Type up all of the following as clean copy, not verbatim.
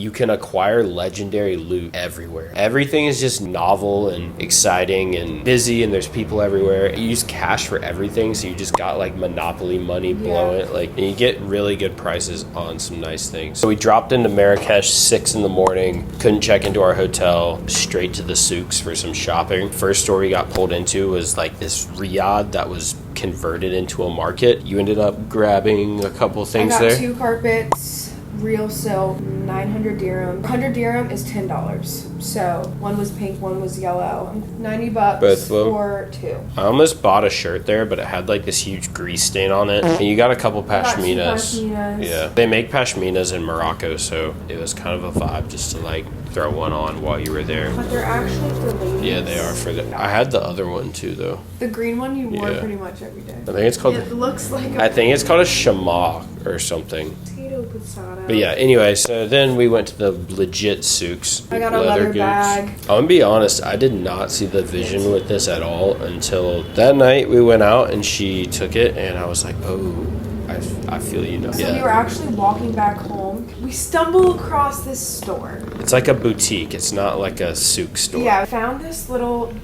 you can acquire legendary loot everywhere. Everything is just novel and exciting and busy, and there's people everywhere. You use cash for everything, so you just got like Monopoly money blowing it. Like, and you get really good prices on some nice things. So we dropped into Marrakech 6 in the morning, couldn't check into our hotel, straight to the Souks for some shopping. First store we got pulled into was like this riad that was converted into a market. You ended up grabbing a couple things there. I got 2 carpets, real silk, 900 dirham. 100 dirham is $10. So one was pink, one was yellow. 90 bucks both for 2. I almost bought a shirt there, but it had like this huge grease stain on it. And you got a couple pashminas. Yeah, they make pashminas in Morocco, so it was kind of a vibe just to like throw one on while you were there. But they're actually for ladies. Yeah, they are for the. I had the other one too, though. The green one you wore pretty much every day. I think it's called. It looks like. I think it's called a shama or something. Potato passata. But yeah, anyway, so then we went to the legit Souks. I got a leather bag. I'm gonna be honest, I did not see the vision with this at all until that night we went out and she took it, and I was like, oh. I feel you now. So we were actually walking back home. We stumbled across this store. It's like a boutique. It's not like a souk store. Yeah, I found this little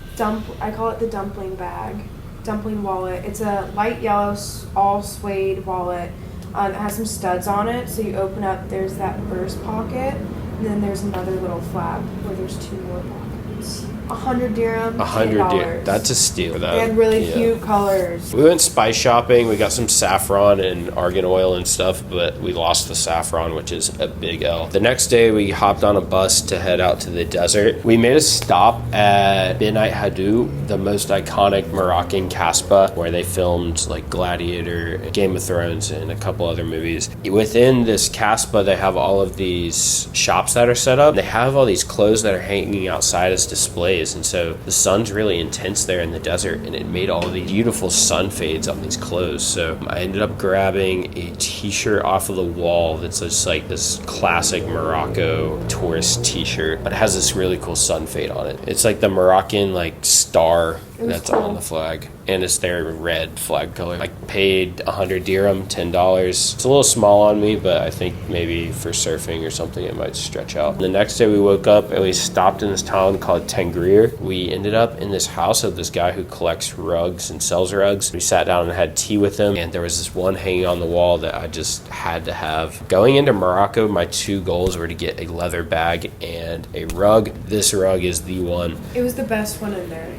I call it the dumpling bag, dumpling wallet. It's a light yellow, all suede wallet. It has some studs on it. So you open up, there's that first pocket, and then there's another little flap where there's 2 more pockets. 100 dirham. 100 dirham. That's a steal for that. They had really cute colors. We went spice shopping. We got some saffron and argan oil and stuff, but we lost the saffron, which is a big L. The next day, we hopped on a bus to head out to the desert. We made a stop at Ben Ait Haddou, the most iconic Moroccan Casbah, where they filmed like Gladiator, Game of Thrones, and a couple other movies. Within this Casbah, they have all of these shops that are set up. They have all these clothes that are hanging outside as displays. And so the sun's really intense there in the desert, and it made all these beautiful sun fades on these clothes. So I ended up grabbing a t-shirt off of the wall that's just like this classic Morocco tourist t-shirt, but it has this really cool sun fade on it. It's like the Moroccan like star that's cool on the flag, and it's their red flag color. I paid 100 dirham, $10. It's a little small on me, but I think maybe for surfing or something it might stretch out. The next day we woke up and we stopped in this town called Tanghrir. We ended up in this house of this guy who collects rugs and sells rugs. We sat down and had tea with him, and there was this one hanging on the wall that I just had to have. Going into Morocco, my 2 goals were to get a leather bag and a rug. This rug is the one. It was the best one in there.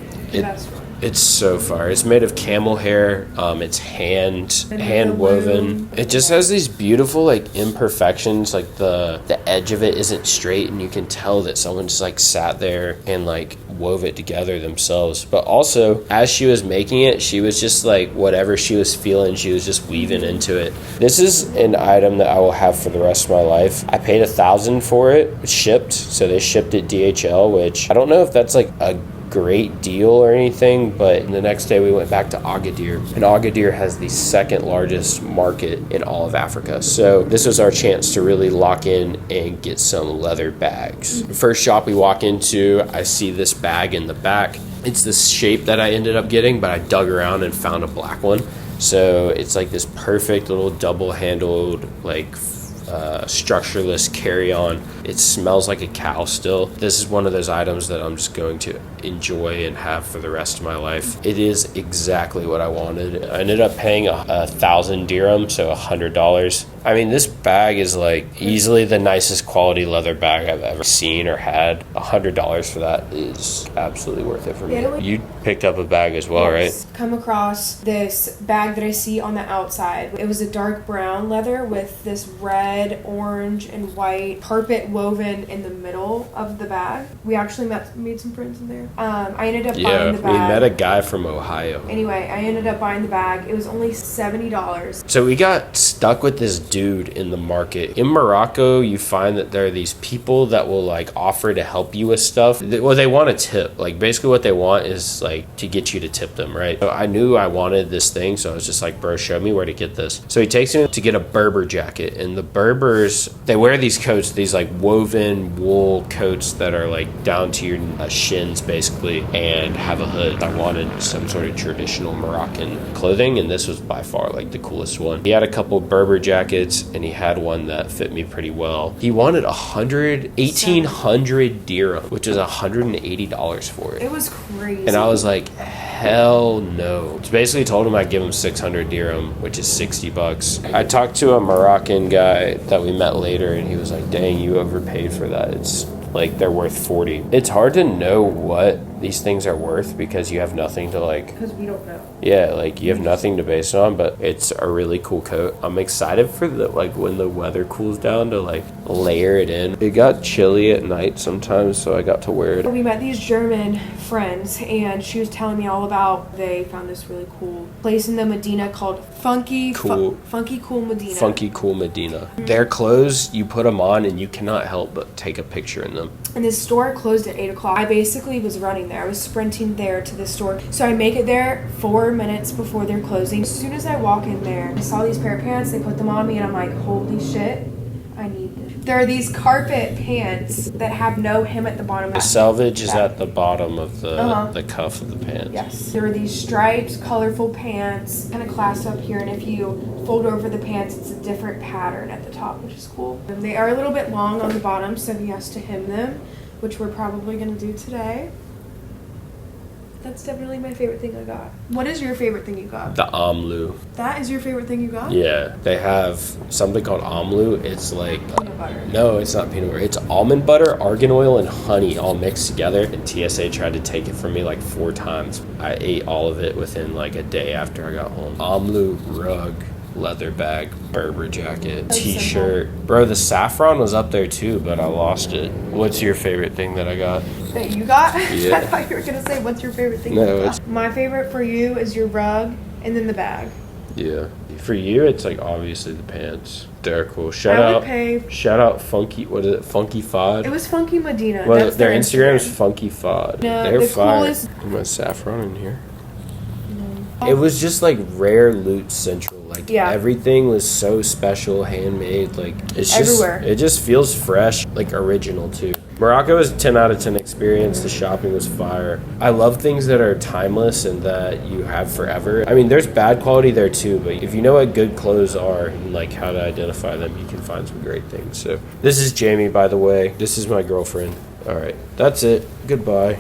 It's so far. It's made of camel hair. It's hand woven. It just has these beautiful like imperfections. Like the edge of it isn't straight, and you can tell that someone just like sat there and like wove it together themselves. But also, as she was making it, she was just like whatever she was feeling, she was just weaving into it. This is an item that I will have for the rest of my life. I paid 1,000 for it, shipped. So they shipped it DHL, which I don't know if that's like a great deal or anything, but the next day we went back to Agadir, and Agadir has the 2nd largest market in all of Africa. So this was our chance to really lock in and get some leather bags. The first shop we walk into, I see this bag in the back. It's this shape that I ended up getting, but I dug around and found a black one. So it's like this perfect little double-handled like structureless carry-on. It smells like a cow still. This is one of those items that I'm just going to enjoy and have for the rest of my life. It is exactly what I wanted. I ended up paying 1,000 dirham, so $100. I mean, this bag is like easily the nicest quality leather bag I've ever seen or had. $100 for that is absolutely worth it for me. You picked up a bag as well, right? Come across this bag that I see on the outside. It was a dark brown leather with this red, orange, and white carpet woven in the middle of the bag. We actually made some friends in there. I ended up buying the bag. We met a guy from Ohio. Anyway, I ended up buying the bag. It was only $70. So we got stuck with this dude in the market. In Morocco, you find that there are these people that will like offer to help you with stuff. Well, they want a tip. Like basically what they want is like to get you to tip them, right? So I knew I wanted this thing, so I was just like, bro, show me where to get this. So he takes me to get a Berber jacket, and the Berber Berbers, they wear these coats, these like woven wool coats that are like down to your shins basically, and have a hood. I wanted some sort of traditional Moroccan clothing, and this was by far like the coolest one. He had a couple Berber jackets, and he had one that fit me pretty well. He wanted 1,800 dirham, which is $180 for it. It was crazy. And I was like, hell no. So basically told him I'd give him 600 dirham, which is $60. I talked to a Moroccan guy that we met later, and he was like, dang, you overpaid for that. It's like they're worth 40. It's hard to know what these things are worth because you have nothing to like, because we don't know. yeah, like you have nothing to base it on, but it's a really cool coat. I'm excited for the like when the weather cools down to like layer it in. It got chilly at night sometimes, so I got to wear it. We met these German friends, and she was telling me all about, they found this really cool place in the Medina called Funky Cool Medina. Funky Cool Medina. Their clothes, you put them on and you cannot help but take a picture in them. And this store closed at 8 o'clock. I basically was running there. I was sprinting there to the store. So I make it there 4 minutes before they're closing. As soon as I walk in there, I saw these pair of pants. They put them on me, and I'm like, holy shit, I need them. There are these carpet pants that have no hem at the bottom. The selvedge is at the bottom of the cuff of the pants. Yes. There are these striped, colorful pants, kind of class up here, and if you fold over the pants, it's a different pattern at the top, which is cool. And they are a little bit long on the bottom, so he has to hem them, which we're probably going to do today. That's definitely my favorite thing I got. What is your favorite thing you got? The Amlou. That is your favorite thing you got? Yeah. They have something called Amlou. It's like... Peanut butter. No, it's not peanut butter. It's almond butter, argan oil, and honey all mixed together. And TSA tried to take it from me like 4 times. I ate all of it within like a day after I got home. Amlou rug, leather bag, Berber jacket, t-shirt. Bro, the saffron was up there too, but I lost it. What's your favorite thing that I got? That you got? Yeah. I thought you were going to say, what's your favorite thing No, you got? My favorite for you is your rug and then the bag. Yeah. For you, it's like obviously the pants. They're cool. Shout out Funky, what is it? Funky Fahd? It was Funky Medina. Well, That's their Instagram is Funky Fahd. No, they're the fire. coolest... My saffron in here. It was just like rare loot central. Like everything was so special, handmade. Like it's just everywhere. It just feels fresh, like original too. Morocco was a 10 out of 10 experience. The shopping was fire. I love things that are timeless and that you have forever. I mean, there's bad quality there too, but if you know what good clothes are and like how to identify them, you can find some great things. So this is Jamie, by the way. This is my girlfriend. All right, that's it. Goodbye.